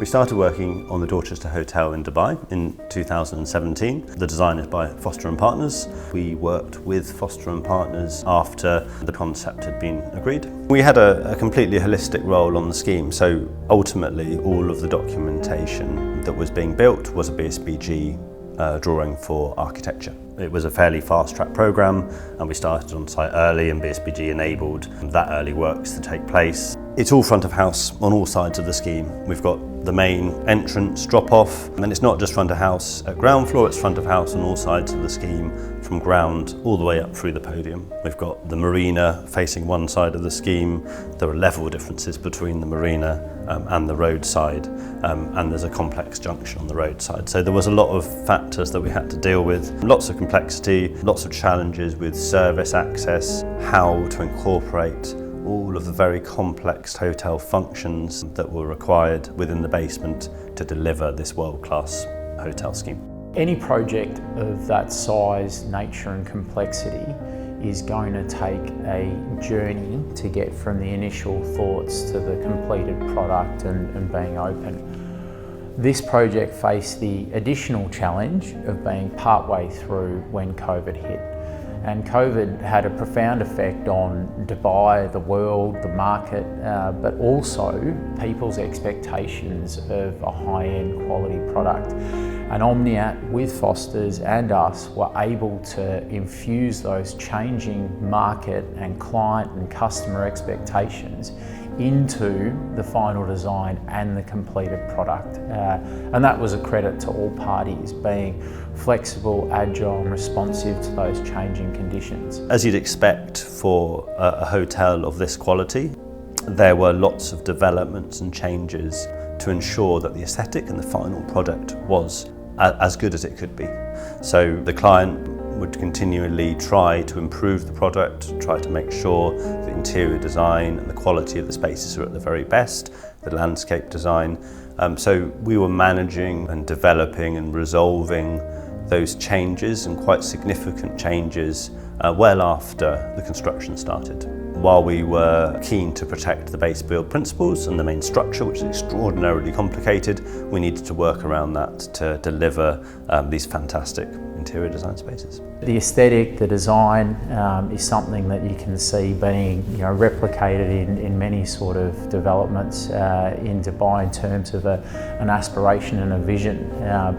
started working on the Dorchester Hotel in Dubai in 2017. The design is by Foster & Partners. We worked with Foster & Partners after the concept had been agreed. We had a completely holistic role on the scheme, so ultimately all of the documentation that was being built was a BSBG drawing for architecture. It was a fairly fast-track programme and we started on site early, and BSBG enabled that early works to take place. It's all front of house on all sides of the scheme. We've got the main entrance drop-off, and then it's not just front of house at ground floor, it's front of house on all sides of the scheme, from ground all the way up through the podium. We've got the marina facing one side of the scheme. There are level differences between the marina and the roadside, and there's a complex junction on the roadside. So there was a lot of factors that we had to deal with, lots of complexity, lots of challenges with service access, how to incorporate all of the very complex hotel functions that were required within the basement to deliver this world-class hotel scheme. Any project of that size, nature and complexity is going to take a journey to get from the initial thoughts to the completed product and being open. This project faced the additional challenge of being partway through when COVID hit. And COVID had a profound effect on Dubai, the world, the market, but also people's expectations of a high-end quality product. And Omniat, with Foster's and us, were able to infuse those changing market and client and customer expectations into the final design and the completed product. And that was a credit to all parties, being flexible, agile and responsive to those changing conditions. As you'd expect for a hotel of this quality, there were lots of developments and changes to ensure that the aesthetic and the final product was as good as it could be. So the client would continually try to improve the product, try to make sure the interior design and the quality of the spaces are at the very best, the landscape design. So we were managing and developing and resolving those changes, and quite significant changes, well after the construction started. While we were keen to protect the base build principles and the main structure, which is extraordinarily complicated, we needed to work around that to deliver these fantastic interior design spaces. The aesthetic, the design is something that you can see being replicated in many sort of developments in Dubai in terms of an aspiration and a vision,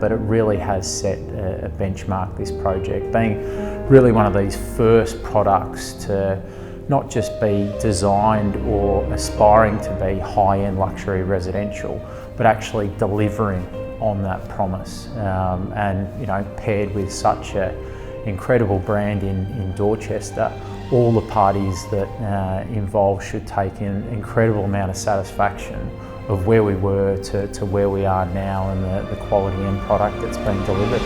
but it really has set a benchmark, this project, being really one of these first products to not just be designed or aspiring to be high-end luxury residential, but actually delivering on that promise. And paired with such an incredible brand in Dorchester, all the parties that involved should take an incredible amount of satisfaction of where we were to where we are now, and the quality end product that's been delivered.